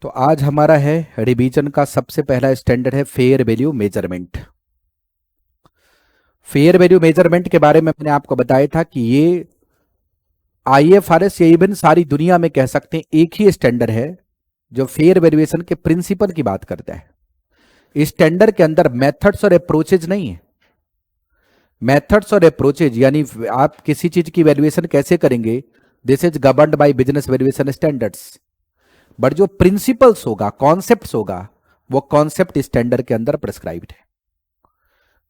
तो आज हमारा है रिवीजन का सबसे पहला स्टैंडर्ड है fair value measurement. Fair value measurement के बारे में मैंने आपको बताया था कि ये आईएफआरएस या इवन सारी दुनिया में कह सकते हैं एक ही स्टैंडर्ड है जो फेयर वैल्यूएशन के प्रिंसिपल की बात करता है। इस स्टैंडर्ड के अंदर मेथड्स और अप्रोचेज नहीं है। मेथड्स और अप्रोचेज यानी आप किसी चीज की वैल्यूएशन कैसे करेंगे, this is governed by business valuation standards. But जो प्रिंसिपल्स होगा, कॉन्सेप्ट्स होगा, वो कॉन्सेप्ट स्टैंडर्ड के अंदर प्रिस्क्राइब्ड है।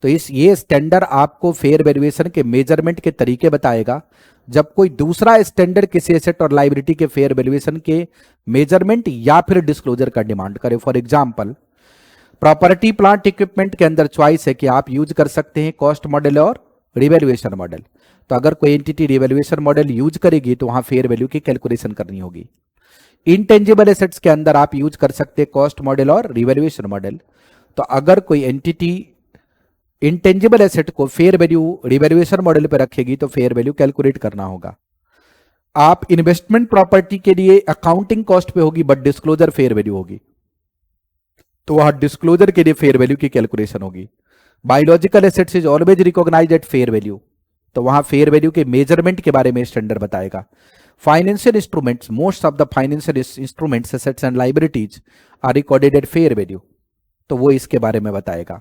तो इस ये स्टैंडर्ड आपको फेयर वैल्यूएशन के मेजरमेंट के तरीके बताएगा। जब कोई दूसरा स्टैंडर्ड किसी एसेट और लायबिलिटी के फेयर वैल्यूएशन के मेजरमेंट या फिर डिस्क्लोजर का डिमांड करे। For example, property plant equipment के अंदर चॉइस है कि आप यूज कर सकते हैं कॉस्ट मॉडल और रिवैल्यूएशन मॉडल। तो अगर कोई एंटिटी रिवैल्यूएशन मॉडल यूज करेगी तो वहां फेयर वैल्यू की कैलकुलेशन करनी होगी। इंटेंजिबल एसेट्स के अंदर आप यूज कर सकते हैं कॉस्ट मॉडल और रिवैल्यूएशन मॉडल। तो अगर कोई एंटिटी इंटेंजिबल एसेट को फेयर वैल्यू रिवैल्यूएशन मॉडल पे रखेगी तो फेयर वैल्यू कैलकुलेट करना होगा। आप इन्वेस्टमेंट प्रॉपर्टी के लिए अकाउंटिंग कॉस्ट पे होगी बट डिस्क्लोजर फेयर वैल्यू होगी, तो वहां डिस्क्लोजर के लिए फेयर वैल्यू की कैलकुलेशन होगी। Biological assets is always recognized at fair value, तो वहां फेयर वैल्यू के मेजरमेंट के बारे में स्टैंडर्ड बताएगा। Financial instruments, most of the financial instruments assets and liabilities are recorded at fair value, तो वो इसके बारे में बताएगा।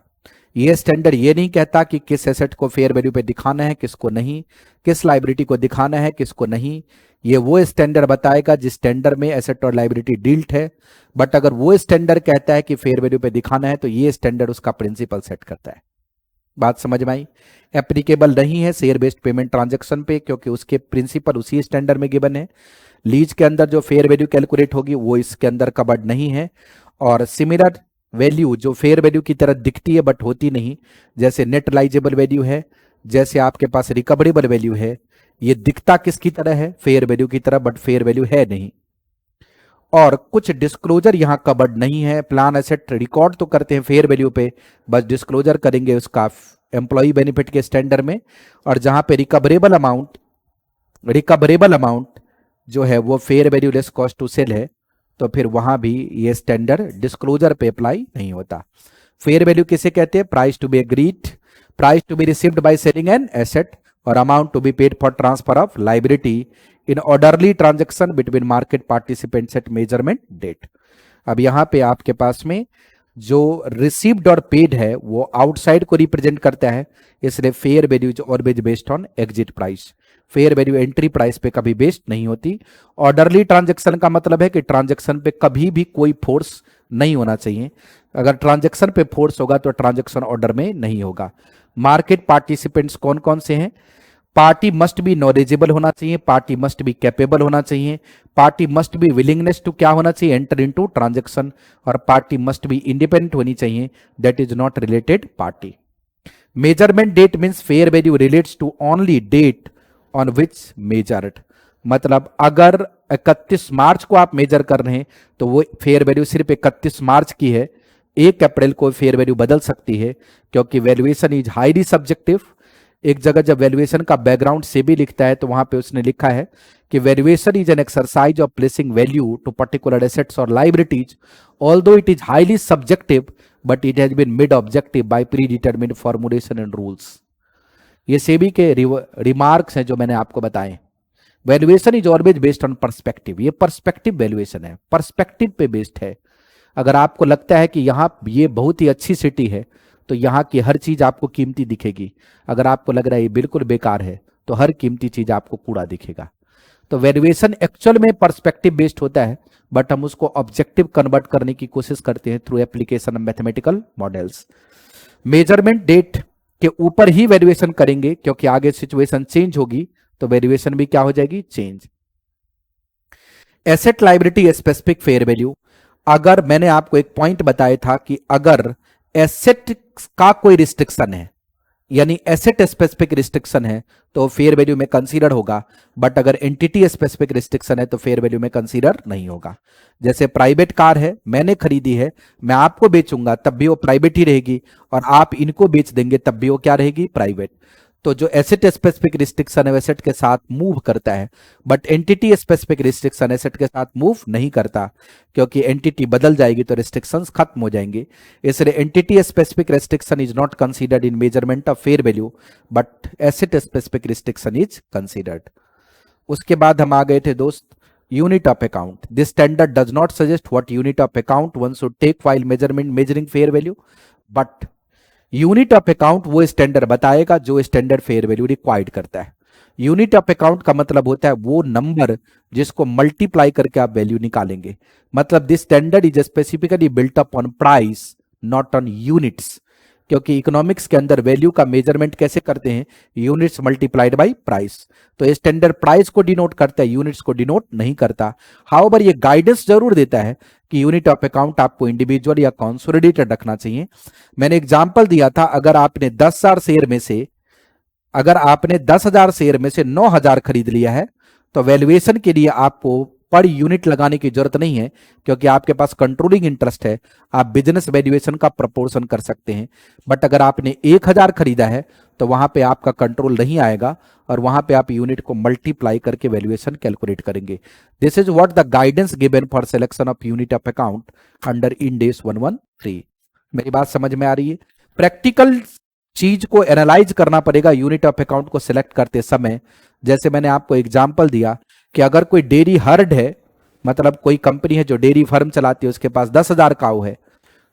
ये स्टैंडर्ड ये नहीं कहता कि किस एसेट को फेयर वैल्यू पे दिखाना है, किसको नहीं, किस लायबिलिटी को दिखाना है, किसको नहीं। ये वो स्टैंडर्ड बताएगा जिस स्टैंडर्ड में एसेट और लायबिलिटी डील्ट है। बट अगर वो स्टैंडर्ड कहता है कि फेयर वैल्यू पे दिखाना है तो ये स्टैंडर्ड उसका प्रिंसिपल सेट करता है। बात समझ में आई? एप्लीकेबल नहीं है शेयर बेस्ड पेमेंट ट्रांजैक्शन पे, क्योंकि उसके प्रिंसिपल उसी स्टैंडर्ड में गिवन है। लीज के अंदर जो फेयर वैल्यू कैलकुलेट होगी वो इसके अंदर कवर्ड नहीं है। और सिमिलर वैल्यू जो फेयर वैल्यू की तरह दिखती है बट होती नहीं, जैसे नेट रिलाइजेबल वैल्यू है, जैसे आपके पास रिकवरेबल वैल्यू है, ये दिखता किसकी तरह है? फेयर वैल्यू की तरह, बट फेयर वैल्यू है नहीं। और कुछ डिस्क्लोजर यहां कवर्ड नहीं है। प्लान एसेट रिकॉर्ड तो करते हैं फेयर वैल्यू पे, बस डिस्क्लोजर करेंगे उसका एम्प्लॉय बेनिफिट के स्टैंडर्ड में। और जहां पे रिकवरेबल अमाउंट जो है वो fair value less cost to sell है, तो फिर वहां भी ये स्टैंडर्ड डिस्क्लोजर पे अप्लाई नहीं होता। फेयर वैल्यू किसे कहते हैं? Price to be agreed, price to be received by selling an asset, और amount to be paid for transfer of liability in orderly transaction between market participants at measurement date. अब यहां पे आपके पास में जो रिसीव्ड और पेड है वो आउटसाइड को रिप्रेजेंट करता है, इसलिए फेयर वैल्यू जो always based on exit price. Fair value entry price पे कभी बेस्ड नहीं होती। ऑर्डरली ट्रांजैक्शन का मतलब है कि ट्रांजैक्शन पे कभी भी कोई फोर्स नहीं होना चाहिए। अगर ट्रांजैक्शन पे फोर्स होगा तो ट्रांजैक्शन ऑर्डर में नहीं होगा। मार्केट पार्टिसिपेंट्स कौन कौन से हैं? पार्टी मस्ट बी नॉलेजेबल होना चाहिए, पार्टी मस्ट बी कैपेबल होना चाहिए, party must be willingness to क्या होना चाहिए? एंटर इनटू ट्रांजैक्शन, और पार्टी मस्ट बी इंडिपेंडेंट होनी चाहिए, that is not related party. Measurement date means fair value relates to only date on which measured. मतलब अगर 31 मार्च को आप मेजर कर रहे हैं तो वो फेयर वैल्यू सिर्फ 31 मार्च की है। 1 अप्रैल को फेयर वैल्यू बदल सकती है, क्योंकि वैल्यूएशन इज हाईली सब्जेक्टिव। एक जगह जब वैल्यूएशन का बैकग्राउंड से भी लिखता है तो वहां पे उसने लिखा है कि valuation is an exercise of placing value to particular assets और liabilities, although it is highly subjective but it has been made objective by predetermined formulation and rules. ये सेबी के रिमार्क्स हैं जो मैंने आपको बताए। Valuation is always based on perspective, ये perspective valuation है, पर्सपेक्टिव पे बेस्ड है। अगर आपको लगता है कि यहाँ ये बहुत ही अच्छी सिटी है तो यहाँ की हर चीज आपको कीमती दिखेगी। अगर आपको लग रहा है ये बिल्कुल बेकार है तो हर कीमती चीज आपको कूड़ा दिखेगा। तो वैल्यूएशन एक्चुअल में पर्सपेक्टिव बेस्ड होता है, बट हम उसको ऑब्जेक्टिव कन्वर्ट करने की कोशिश करते हैं through application of mathematical models. Measurement date के ऊपर ही वैल्यूएशन करेंगे, क्योंकि आगे सिचुएशन चेंज होगी तो वैल्यूएशन भी क्या हो जाएगी? Change. Asset liability specific fair value. अगर मैंने आपको एक पॉइंट बताया था कि अगर एसेट का कोई रिस्ट्रिक्शन है, यानी एसेट स्पेसिफिक रिस्ट्रिक्शन है, तो फेयर वैल्यू में कंसीडर होगा। बट अगर एंटिटी स्पेसिफिक रिस्ट्रिक्शन है तो फेयर वैल्यू में कंसीडर नहीं होगा। जैसे प्राइवेट कार है, मैंने खरीदी है, मैं आपको बेचूंगा तब भी वो प्राइवेट ही रहेगी, और आप इनको बेच देंगे तब भी वो क्या रहेगी? प्राइवेट। तो जो एसेट स्पेसिफिक रिस्ट्रिक्शन एसेट के साथ मूव करता है, but entity specific restriction asset के साथ मूव नहीं करता, क्योंकि एंटिटी बदल जाएगी तो रिस्ट्रिक्शंस खत्म हो जाएंगे। इसलिए entity specific restriction is not considered in measurement of fair value, but asset specific restriction is considered. उसके बाद हम आ गए थे दोस्त unit of account. This standard does not suggest what unit of account one should take while measuring fair value, but unit of account वो standard बताएगा जो स्टैंडर्ड फेयर वैल्यू रिक्वायर्ड करता है। यूनिट ऑफ अकाउंट का मतलब होता है वो नंबर जिसको मल्टीप्लाई करके आप वैल्यू निकालेंगे। मतलब this standard is specifically built up on price not on units, क्योंकि इकोनॉमिक्स के अंदर वैल्यू का मेजरमेंट कैसे करते हैं, यूनिट्स मल्टीप्लाइड बाय प्राइस। तो ये स्टैंडर्ड प्राइस को डिनोट करता है, यूनिट्स को डिनोट नहीं करता। हाउएवर ये गाइडेंस जरूर देता है कि यूनिट ऑफ अकाउंट आपको इंडिविजुअल या कंसोलिडेटेड रखना चाहिए। मैंने एग्जांपल दिया था, अगर आपने 10,000 शेयर में से 9,000 खरीद लिया है तो वैल्यूएशन के लिए आपको पर यूनिट लगाने की जरूरत नहीं है, क्योंकि आपके पास कंट्रोलिंग इंटरेस्ट है, आप बिजनेस वैल्यूएशन का प्रपोर्शन कर सकते हैं। बट अगर आपने 1,000 खरीदा है तो वहां पे आपका कंट्रोल नहीं आएगा और वहां पे आप यूनिट को मल्टीप्लाई करके वैल्यूएशन कैलकुलेट करेंगे। This is what the guidance given for selection of unit of account under Ind AS 113। मेरी बात समझ में आ रही है? प्रैक्टिकल चीज को एनालाइज करना पड़ेगा यूनिट ऑफ अकाउंट को सिलेक्ट करते समय। जैसे मैंने आपको एग्जांपल दिया कि अगर कोई डेयरी हर्ड है, मतलब कोई कंपनी है जो डेयरी फार्म चलाती है, उसके पास 10,000 काऊ है,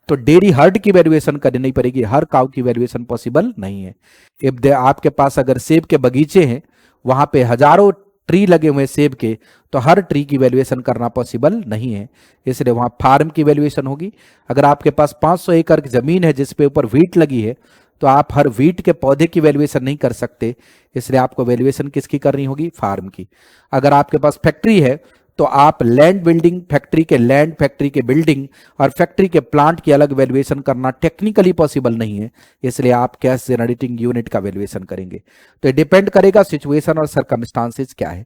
तो डेयरी हर्ड की वैल्यूएशन करनी पड़ेगी, हर काऊ की वैल्यूएशन पॉसिबल नहीं है। इफ आपके पास अगर सेब के बगीचे हैं, वहां पे हजारों ट्री लगे हुए सेब के, तो हर ट्री की वैल्यूएशन करना पॉसिबल नहीं है, इसलिए वहां फार्म की वैल्यूएशन होगी। अगर आपके पास 500 एकड़ की जमीन है जिसपे ऊपर व्हीट लगी है, तो आप हर व्हीट के पौधे की वैल्यूएशन नहीं कर सकते, इसलिए आपको वैल्यूएशन किसकी करनी होगी, फार्म की। अगर आपके पास फैक्ट्री है तो आप लैंड बिल्डिंग, फैक्ट्री के लैंड, फैक्ट्री के बिल्डिंग और फैक्ट्री के प्लांट की अलग वैल्यूएशन करना टेक्निकली पॉसिबल नहीं है, इसलिए आप कैश जनरेटिंग यूनिट का वैल्यूएशन करेंगे। तो डिपेंड करेगा सिचुएशन और सर्कमस्टांसेस क्या है।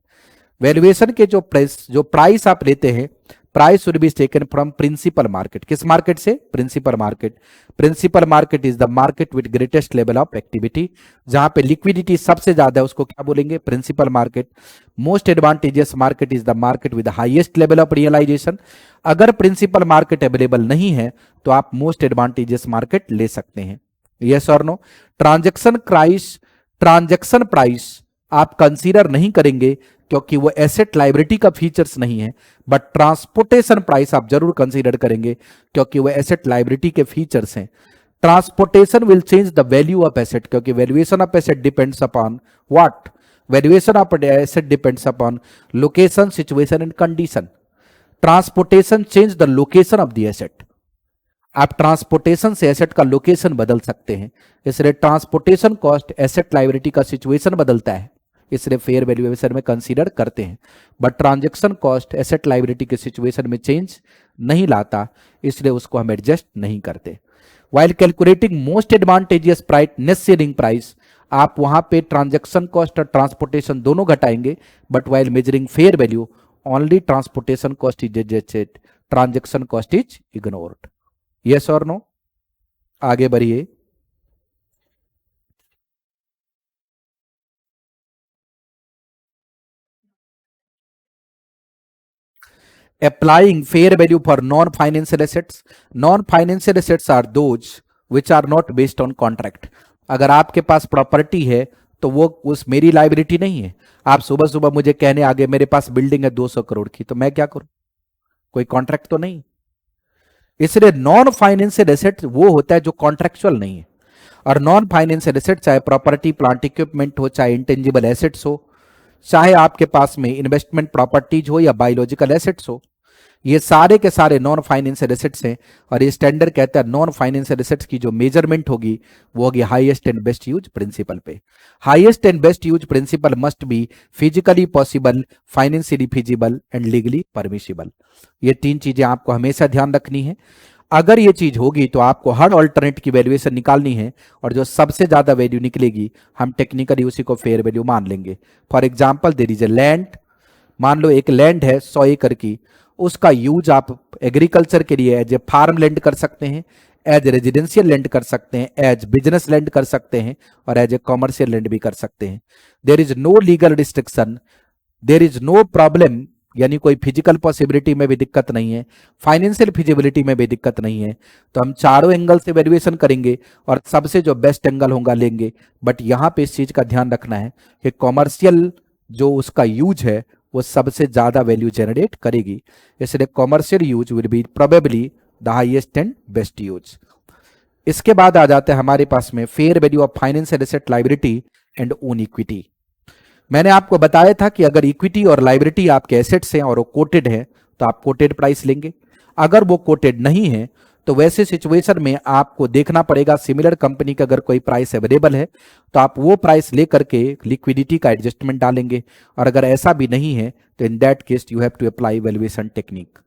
वैल्यूएशन के जो प्राइस आप लेते हैं, price should be taken from principal market. किस मार्केट से? Principal market. Principal market is the market with greatest level of activity, जहां पे लिक्विडिटी सबसे ज्यादा है उसको क्या बोलेंगे, principal market. Most advantageous market is the market with highest level of realization. अगर प्रिंसिपल मार्केट अवेलेबल नहीं है तो आप मोस्ट एडवांटेजियस मार्केट ले सकते हैं। यस और नो? ट्रांजैक्शन प्राइस आप कंसीडर नहीं करेंगे क्योंकि वो एसेट लाइबिलिटी का फीचर्स नहीं है, बट ट्रांसपोर्टेशन प्राइस आप जरूर कंसीडर करेंगे क्योंकि वो एसेट लाइबिलिटी के फीचर्स हैं। Transportation will change the value of asset, क्योंकि valuation of asset depends upon what, valuation of asset depends upon location, situation and condition. Transportation change the location of the asset. आप transportation से asset का location बदल सकते हैं, इसलिए transportation cost asset liability का situation बदलता है, इसलिए फेयर वैल्यूएशन में कंसीडर करते हैं। But transaction cost asset liability के सिचुएशन में चेंज नहीं लाता, इसलिए उसको हम एडजस्ट नहीं करते। While calculating most advantageous price net selling price, आप वहां पे ट्रांजैक्शन कॉस्ट और ट्रांसपोर्टेशन दोनों घटाएंगे, but while measuring fair value only transportation cost is adjusted, transaction cost is ignored. Yes और नो? आगे बढ़िए। Applying fair value for non-financial assets. Non-financial assets are those which are not based on contract. अगर आपके पास property है तो वो उस मेरी लाइबिलिटी नहीं है। आप सुबह सुबह मुझे कहने आगे मेरे पास बिल्डिंग है 200 करोड़ की, तो मैं क्या करूं? कोई कॉन्ट्रैक्ट तो नहीं। इसलिए नॉन फाइनेंशियल एसेट वो होता है जो कॉन्ट्रेक्चुअल नहीं है। और नॉन फाइनेंशियल एसेट चाहे प्रॉपर्टी, प्लांट, इक्विपमेंट हो, चाहे इंटेंजिबल एसेट्स हो, चाहे आपके पास में इन्वेस्टमेंट प्रॉपर्टीज हो या बायोलॉजिकल एसेट्स हो, ये सारे के सारे नॉन फाइनेंशियल एसेट्स हैं। और ये स्टैंडर्ड कहता है नॉन फाइनेंशियल एसेट्स की जो मेजरमेंट होगी वो होगी highest and best use principle पे। Highest and best use principle must be physically possible, financially feasible and legally permissible. ये तीन चीजें आपको हमेशा ध्यान रखनी है। अगर ये चीज होगी तो आपको हर ऑल्टरनेट की वैल्यूएशन निकालनी है, और जो सबसे ज्यादा वैल्यू निकलेगी हम टेक्निकली उसी को फेयर वैल्यू मान लेंगे। For example there is a land, मान लो एक लैंड है 100 एकड़ की, उसका यूज आप एग्रीकल्चर के लिए एज ए फार्म लैंड कर सकते हैं, एज रेजिडेंशियल लैंड कर सकते हैं, एज बिजनेस लैंड कर सकते हैं और एज ए कॉमर्शियल लैंड भी कर सकते हैं। There is no legal restriction, there is no problem, यानी कोई फिजिकल पॉसिबिलिटी में भी दिक्कत नहीं है, फाइनेंशियल फिजिबिलिटी में भी दिक्कत नहीं है। तो हम चारों एंगल से वैल्यूएशन करेंगे और सबसे जो बेस्ट एंगल होगा लेंगे। बट यहाँ पे इस चीज का ध्यान रखना है कि कॉमर्शियल जो उसका यूज है वो सबसे ज्यादा वैल्यू जनरेट करेगी, इसलिए commercial use will be probably the highest and best use. इसके बाद आ जाता है हमारे पास में fair value of financial asset, liability and own equity. मैंने आपको बताया था कि अगर इक्विटी और लायबिलिटी आपके एसेट्स हैं और वो कोटेड है तो आप कोटेड प्राइस लेंगे। अगर वो कोटेड नहीं है तो वैसे सिचुएशन में आपको देखना पड़ेगा सिमिलर कंपनी का अगर कोई प्राइस अवेलेबल है तो आप वो प्राइस लेकर के लिक्विडिटी का एडजस्टमेंट डालेंगे, और अगर ऐसा भी नहीं है तो in that case you have to apply valuation technique.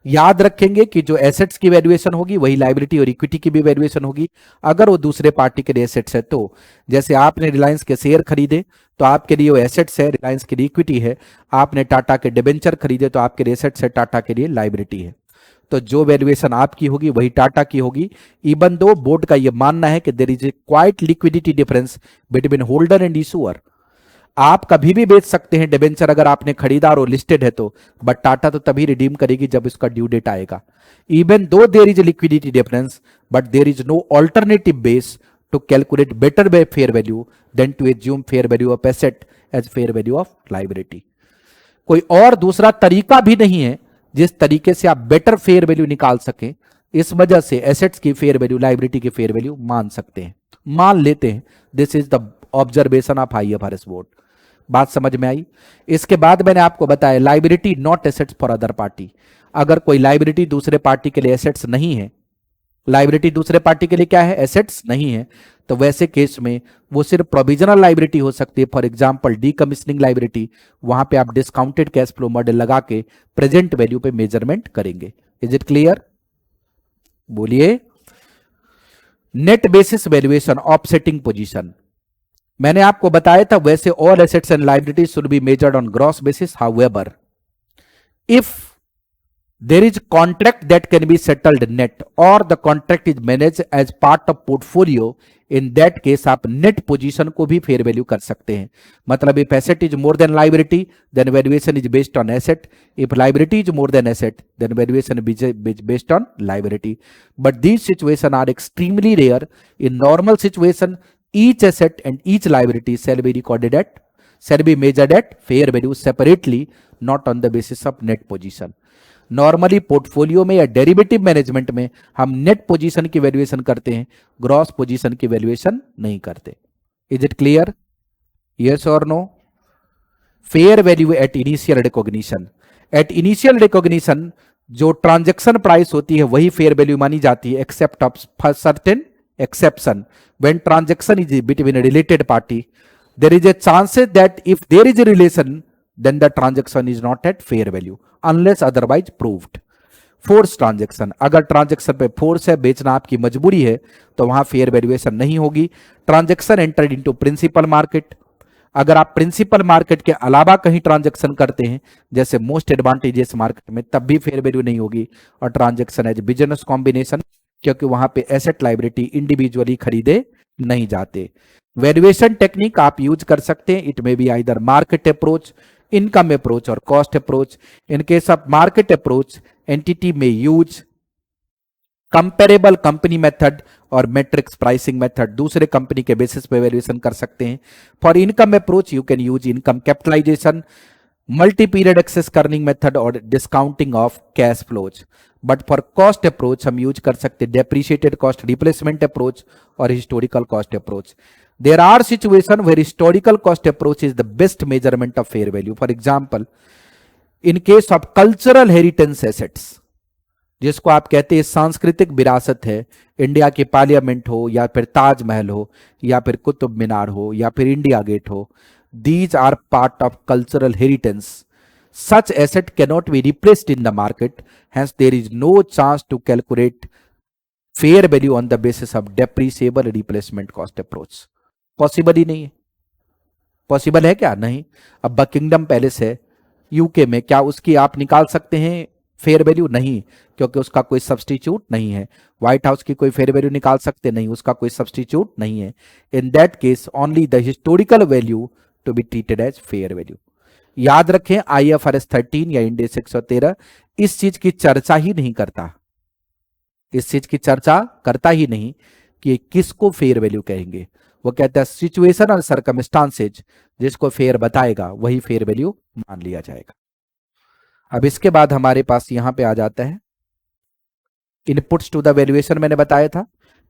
याद रखेंगे कि जो एसेट्स की वैल्यूएशन होगी वही लायबिलिटी और इक्विटी की भी वैल्यूएशन होगी। अगर वो दूसरे पार्टी के लिए एसेट्स है तो, जैसे आपने रिलायंस के शेयर खरीदे तो आपके लिए वो एसेट्स है, रिलायंस के लिए इक्विटी है। आपने टाटा के डिबेंचर खरीदे तो आपके लिए एसेट्स है, टाटा के लिए लायबिलिटी है। तो जो वैल्यूएशन आपकी होगी वही टाटा की होगी। इवन दो बोर्ड का ये मानना है कि there is a quite liquidity difference between holder and issuer. आप कभी भी बेच सकते हैं डिबेंचर अगर आपने खरीदा और लिस्टेड है तो, बट टाटा तो तभी रिडीम करेगी जब इसका ड्यू डेट आएगा। Even though there is liquidity difference but there is no alternative base to calculate better way fair value than to assume fair value of asset as fair value of liability. कोई और दूसरा तरीका भी नहीं है जिस तरीके से आप बेटर फेयर वैल्यू निकाल सकें। इस वजह से एसेट्स की फेयर वैल्यू लायबिलिटी की फेयर वैल्यू मान सकते हैं, मान लेते हैं। This is the observation of IFRS board. बात समझ में आई? इसके बाद मैंने आपको बताया liability not assets for other party. अगर कोई लायबिलिटी दूसरे पार्टी के लिए एसेट्स नहीं है, लायबिलिटी दूसरे पार्टी के लिए क्या है, एसेट्स नहीं है, तो वैसे केस में वो सिर्फ प्रोविजनल लायबिलिटी हो सकती है। फॉर एग्जांपल डीकमिशनिंग लायबिलिटी, वहां पे आप डिस्काउंटेड कैश फ्लो मॉडल लगा के प्रेजेंट वैल्यू पे मेजरमेंट करेंगे। Is it clear? बोलिए। Net basis valuation offsetting position, मैंने आपको बताया था वैसे all assets and liabilities should be measured on gross basis. However if there is contract that can be settled net or the contract is managed as part of portfolio, in that case आप net position को भी fair value कर सकते हैं। मतलब if asset is more than liability then valuation is based on asset, if liability is more than asset then valuation is based on liability, but these situations are extremely rare. In normal situation each asset and each liability shall be measured at fair value separately, not on the basis of net position. Normally portfolio में या derivative management में हम net position की valuation करते हैं, gross position की valuation नहीं करते। Is it clear? यस और no? Fair value at initial recognition, at initial recognition जो ट्रांजैक्शन प्राइस होती है वही फेयर वैल्यू मानी जाती है, except of certain exception. When transaction is between related party there is a chances that if there is a relation then the transaction is not at fair value unless otherwise proved. Force transaction, अगर transaction पे force है, बेचना आपकी मजबूरी है, तो वहां fair valuation नहीं होगी। Transaction entered into principal market, अगर आप प्रिंसिपल मार्केट के अलावा कहीं ट्रांजैक्शन करते हैं जैसे मोस्ट एडवांटेजेस मार्केट में, तब भी फेयर वैल्यू नहीं होगी। और ट्रांजैक्शन एज बिजनेस कॉम्बिनेशन, क्योंकि वहां पे एसेट लायबिलिटी इंडिविजुअली खरीदे नहीं जाते। वैल्यूएशन टेक्निक आप यूज कर सकते हैं, it may be either market approach, income approach or cost approach. In case of market approach, entity may use comparable company method और matrix pricing method, दूसरे company के बेसिस पे वैल्यूएशन कर सकते हैं। For income approach you can use income capitalization, multi period excess earning method और discounting of cash flows. But for cost approach हम use कर सकते हैं डेप्रिशिएटेड कॉस्ट रिप्लेसमेंट अप्रोच और historical cost approach. There are situations where historical cost approach is the best measurement of fair value. For example, in case of cultural heritage assets, जिसको आप कहते हैं सांस्कृतिक विरासत है, इंडिया की पार्लियामेंट हो या फिर ताजमहल हो या फिर कुतुब मीनार हो या फिर इंडिया गेट हो, these are part of cultural heritage. Such asset cannot be replaced in the market, hence there is no chance to calculate fair value on the basis of depreciable replacement cost approach. Possible ही नहीं है। Possible है क्या? नहीं। अब बकिंगडम palace है UK में, क्या उसकी आप निकाल सकते हैं फेयर वैल्यू नहीं, क्योंकि उसका कोई सब्सटीट्यूट नहीं है। व्हाइट हाउस की कोई फेयर वैल्यू निकाल सकते नहीं, उसका कोई सब्सटीट्यूट नहीं है। In that case only the historical value to be treated as fair value. याद रखें IFRS 13 या इंड 113 इस चीज की चर्चा ही नहीं करता, इस चीज की चर्चा करता ही नहीं कि किसको फेयर वैल्यू कहेंगे। वो कहता है सिचुएशन और सर्कमस्टांसेज जिसको फेयर बताएगा वही फेयर वैल्यू मान लिया जाएगा। अब इसके बाद हमारे पास यहां पे आ जाता है इनपुट्स टू द वैल्यूएशन। मैंने बताया था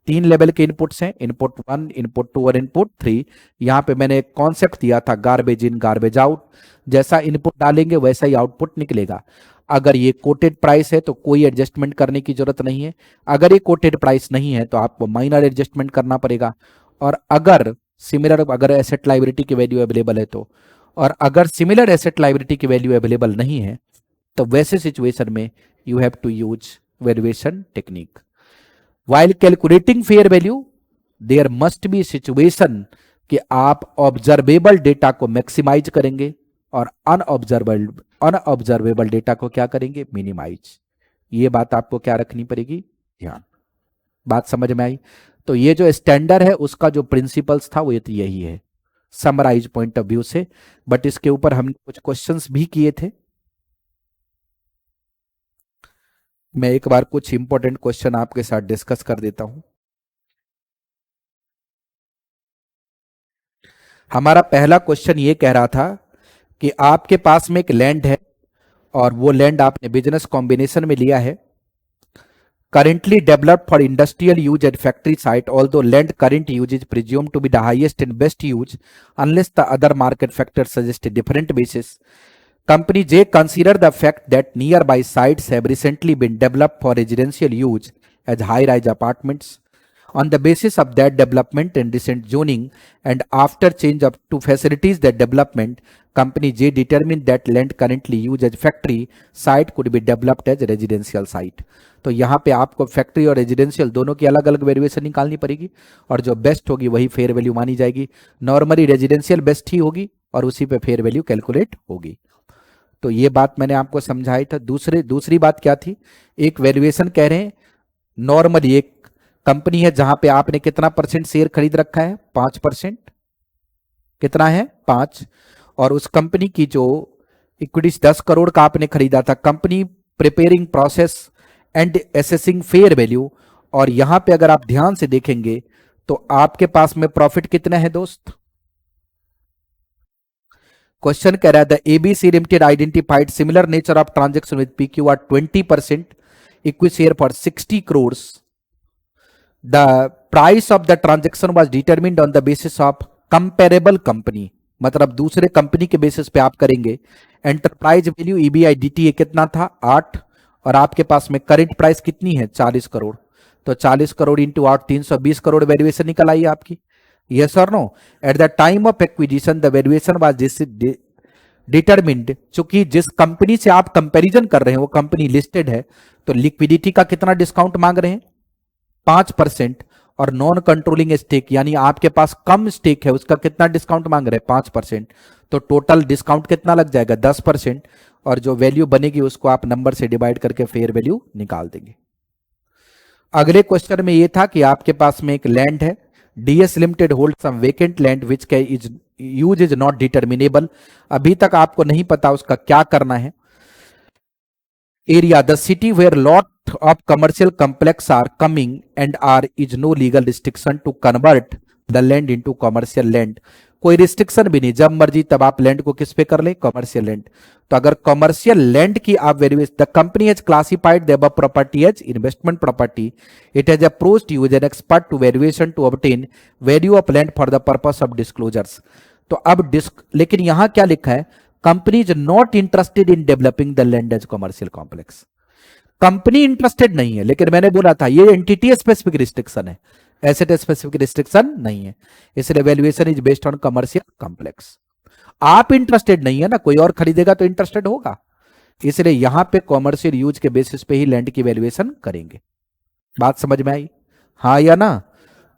3 लेवल के इनपुट्स हैं, इनपुट 1, इनपुट 2 और इनपुट 3। यहां पे मैंने एक कॉन्सेप्ट दिया था गार्बेज इन गार्बेज आउट, जैसा इनपुट डालेंगे वैसा ही आउटपुट निकलेगा। अगर ये कोटेड प्राइस है तो कोई एडजस्टमेंट करने की जरूरत नहीं है, अगर ये कोटेड प्राइस नहीं है तो आपको माइनर एडजस्टमेंट करना पड़ेगा। और अगर सिमिलर, अगर एसेट लायबिलिटी की वैल्यू अवेलेबल है तो, और अगर सिमिलर एसेट लायबिलिटी की वैल्यू अवेलेबल नहीं है तो वैसे सिचुएशन में you have to use valuation technique. While calculating fair value, there must be situation कि आप ऑब्जर्वेबल डेटा को मैक्सिमाइज करेंगे और अनऑब्जर्वेबल डेटा को क्या करेंगे, मिनिमाइज। ये बात आपको क्या रखनी पड़ेगी, ध्यान। बात समझ में आई? तो ये जो स्टैंडर्ड है उसका जो प्रिंसिपल्स था वो यही है समराइज पॉइंट ऑफ व्यू से। बट इसके ऊपर हमने कुछ क्वेश्चंस भी किए थे। मैं एक बार कुछ इंपॉर्टेंट क्वेश्चन आपके साथ डिस्कस कर देता हूं। हमारा पहला क्वेश्चन ये कह रहा था कि आपके पास में एक लैंड है और वो लैंड आपने बिजनेस कॉम्बिनेशन में लिया है, currently developed for industrial use at factory site, although land current use is presumed to be the highest and best use unless the other market factors suggest a different basis. Company J consider the fact that nearby sites have recently been developed for residential use as high-rise apartments. On the basis of that development and recent zoning, and after change up to facilities that development, Company J determined that land currently used as factory site could be developed as residential site. तो यहाँ पे आपको factory और residential दोनों की अलग अलग valuation निकालनी पड़ेगी और जो बेस्ट होगी वही फेयर वैल्यू मानी जाएगी। नॉर्मली रेजिडेंशियल बेस्ट ही होगी और उसी पे फेयर वैल्यू कैलकुलेट होगी। तो ये बात मैंने आपको समझाई था। दूसरी बात क्या थी, एक वैल्यूएशन कह रहे हैं नॉर्मली एक कंपनी है जहां पे आपने कितना परसेंट शेयर खरीद रखा है, 5%। कितना है, 5। और उस कंपनी की जो इक्विटी 10 करोड़ का आपने खरीदा था। Company preparing process and assessing fair value, और यहां पे अगर आप ध्यान से देखेंगे तो आपके पास में प्रॉफिट कितना है दोस्त। क्वेश्चन कह रहा है the ABC limited identified similar nature of transaction with PQR 20% equity share for 60 crore. The price of the transaction was determined on the basis of comparable company, मतलब दूसरे कंपनी के बेसिस पे आप करेंगे। एंटरप्राइज वैल्यू EBIDTA कितना था, 8, और आपके पास में करेंट प्राइस कितनी है, 40 करोड़। तो 40 करोड़ इंटू 8, 320 करोड़ वैल्यूएशन निकल आई आपकी। यस और no? At the time of acquisition the valuation was determined. चूंकि जिस कंपनी से आप कंपेरिजन कर रहे हैं वो कंपनी लिस्टेड है, तो लिक्विडिटी का कितना डिस्काउंट मांग रहे हैं, 5%। और नॉन कंट्रोलिंग स्टेक यानी आपके पास कम स्टेक है उसका कितना डिस्काउंट मांग रहे हैं, 5%। तो टोटल डिस्काउंट कितना लग जाएगा, 10%। और जो वैल्यू बनेगी उसको आप नंबर से डिवाइड करके फेयर वैल्यू निकाल देंगे। अगले क्वेश्चन में ये था कि आपके पास में एक लैंड है, DS limited hold some vacant land which के यूज इज नॉट डिटर्मिनेबल। अभी तक आपको नहीं पता उसका क्या करना है। Area the city where lot of commercial complex are coming and are is no legal restriction to convert the land into commercial land। कोई रिस्ट्रिक्शन भी नहीं, जब मर्जी तब आप लैंड को किस पे कर ले, कमर्शियल लैंड। तो अगर कमर्शियल लैंड की आप valuation, the company has classified the above property as investment property, it has approached you as an expert to valuation to obtain value of land for the purpose of disclosures. तो अब लेकिन यहां क्या लिखा है, company is not interested in developing the land as commercial complex. Company interested नहीं है, लेकिन मैंने बोला था ये एंटिटी स्पेसिफिक रिस्ट्रिक्शन है, एसेट स्पेसिफिक रिस्ट्रिक्शन नहीं है, इसलिए valuation is based on commercial complex. आप इंटरेस्टेड नहीं है ना, कोई और खरीदेगा तो इंटरेस्टेड होगा, इसलिए यहां पे कमर्शियल यूज के बेसिस पे ही लैंड की वैल्यूएशन करेंगे। बात समझ में आई, हाँ या ना?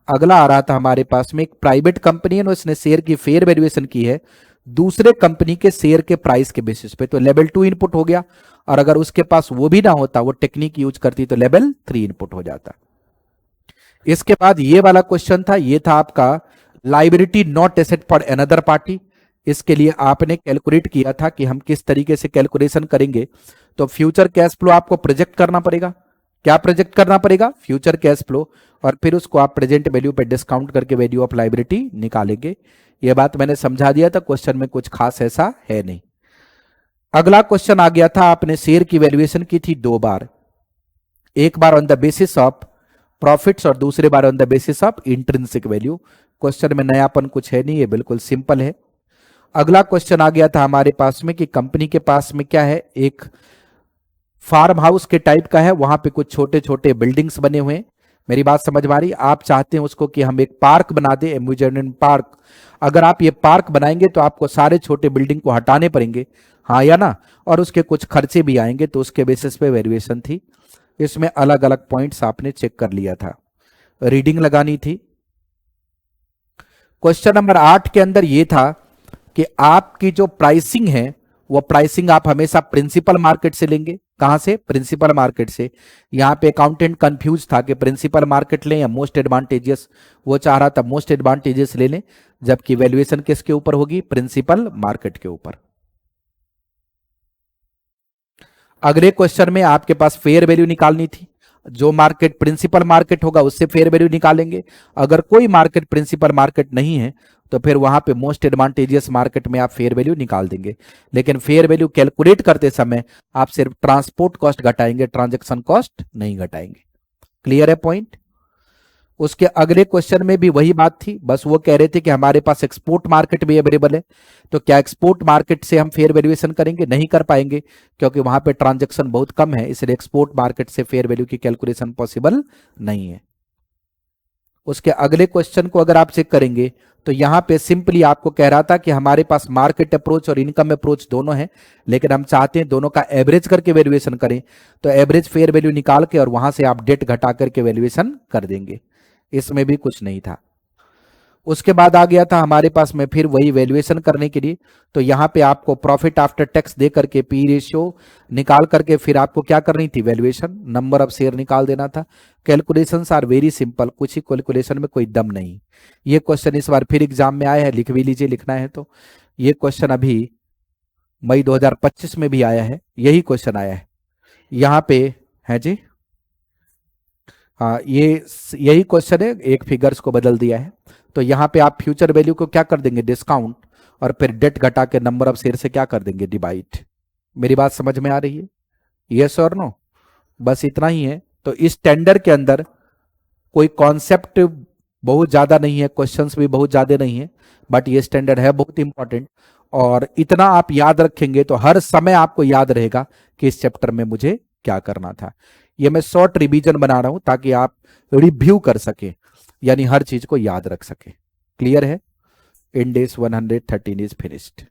अगला आ रहा था हमारे पास में एक प्राइवेट कंपनी है, उसने शेयर की फेयर वैल्यूएशन की है दूसरे कंपनी के शेयर के प्राइस के बेसिस पे। तो लेवल 2 इनपुट हो गया, और अगर उसके पास वो भी ना होता, वो टेक्निक यूज करती, तो लेवल 3 इनपुट हो जाता। इसके बाद ये वाला क्वेश्चन था, ये था आपका liability not asset for another party. इसके लिए आपने कैलकुलेट किया था कि हम किस तरीके से कैलकुलेशन करेंगे। तो फ्यूचर कैश फ्लो आपको प्रोजेक्ट करना पड़ेगा। क्या प्रोजेक्ट करना पड़ेगा? फ्यूचर कैश फ्लो, और फिर उसको आप प्रेजेंट वैल्यू पे डिस्काउंट करके वैल्यू ऑफ लाइबिलिटी निकालेंगे। ये बात मैंने समझा दिया था, क्वेश्चन में कुछ खास ऐसा है नहीं। अगला क्वेश्चन आ गया था, आपने शेयर की वैल्यूएशन की थी 2 बार, एक बार on the basis of profits और दूसरे बार on the basis of intrinsic value. Question में नयापन कुछ है नहीं, ये बिल्कुल सिंपल है। अगला क्वेश्चन आ गया था हमारे पास में कि कंपनी के पास में क्या है, एक फार्म हाउस के टाइप का है, वहां पे कुछ छोटे छोटे बिल्डिंग्स बने हुए हैं। मेरी बात समझ में आ रही? आप चाहते हैं उसको कि हम एक पार्क बना दें, एम्यूजमेंट पार्क। अगर आप ये पार्क बनाएंगे तो आपको सारे छोटे बिल्डिंग को हटाने पड़ेंगे, हाँ या ना, और उसके कुछ खर्चे भी आएंगे, तो उसके बेसिस पे वैल्यूएशन थी। इसमें अलग अलग पॉइंट्स आपने चेक कर लिया था, रीडिंग लगानी थी। क्वेश्चन नंबर 8 के अंदर यह था कि आपकी जो प्राइसिंग है, वो प्राइसिंग आप हमेशा प्रिंसिपल मार्केट से लेंगे। कहां से? प्रिंसिपल मार्केट से। यहां पे अकाउंटेंट कंफ्यूज था कि प्रिंसिपल मार्केट लें या मोस्ट एडवांटेजियस। वो चाह रहा था मोस्ट एडवांटेजियस ले लें, जबकि वैल्यूएशन किसके ऊपर होगी? प्रिंसिपल मार्केट के ऊपर। अगले क्वेश्चन में आपके पास फेयर वैल्यू निकालनी थी। जो मार्केट प्रिंसिपल मार्केट होगा उससे फेयर वैल्यू निकालेंगे। अगर कोई मार्केट प्रिंसिपल मार्केट नहीं है तो फिर वहां पे मोस्ट एडवांटेजियस मार्केट में आप फेयर वैल्यू निकाल देंगे। लेकिन फेयर वैल्यू कैलकुलेट करते समय आप सिर्फ ट्रांसपोर्ट कॉस्ट घटाएंगे, ट्रांजैक्शन कॉस्ट नहीं घटाएंगे। क्लियर है पॉइंट? उसके अगले क्वेश्चन में भी वही बात थी, बस वो कह रहे थे कि हमारे पास एक्सपोर्ट मार्केट भी अवेलेबल है, तो क्या एक्सपोर्ट मार्केट से हम फेयर वैल्यूएशन करेंगे? नहीं कर पाएंगे, क्योंकि वहां पे ट्रांजैक्शन बहुत कम है, इसलिए एक्सपोर्ट मार्केट से फेयर वैल्यू की कैलकुलेशन पॉसिबल नहीं है। उसके अगले क्वेश्चन को अगर आप चेक करेंगे तो यहां पे सिंपली आपको कह रहा था कि हमारे पास मार्केट अप्रोच और इनकम अप्रोच दोनों है, लेकिन हम चाहते हैं दोनों का एवरेज करके वैल्यूएशन करें। तो एवरेज फेयर वैल्यू निकाल के और वहां से आप डेट घटा करके वैल्यूएशन कर देंगे। इसमें भी कुछ नहीं था। उसके बाद आ गया था हमारे पास में फिर वही वैल्यूएशन करने के लिए, तो यहां पे आपको प्रॉफिट आफ्टर टैक्स दे करके पी रेशियो निकाल करके फिर आपको क्या करनी थी? वैल्यूएशन, नंबर ऑफ शेयर निकाल देना था। कैलकुलेशंस आर वेरी सिंपल, कुछ ही कैलकुलेशन में कोई दम नहीं। ये क्वेश्चन इस बार फिर एग्जाम में आया है, लिख भी लीजिए लिखना है तो। ये क्वेश्चन अभी मई 2025 में भी आया है, यही क्वेश्चन आया है यहां पे है जी। हाँ, ये यही क्वेश्चन है, एक फिगर्स को बदल दिया है। तो यहां पे आप फ्यूचर वैल्यू को क्या कर देंगे? डिस्काउंट, और फिर डेट घटा के नंबर ऑफ शेयर से क्या कर देंगे? डिवाइड। मेरी बात समझ में आ रही है? यस और नो? बस इतना ही है। तो इस टेंडर के अंदर कोई कॉन्सेप्ट बहुत ज्यादा नहीं है, क्वेश्चंस भी बहुत ज्यादा नहीं है, बट ये स्टैंडर्ड है बहुत इंपॉर्टेंट। और इतना आप याद रखेंगे तो हर समय आपको याद रहेगा कि इस चैप्टर में मुझे क्या करना था। ये मैं शॉर्ट रिवीजन बना रहा हूं ताकि आप रिव्यू कर सके, यानी हर चीज को याद रख सके। क्लियर है? Index 113 is finished.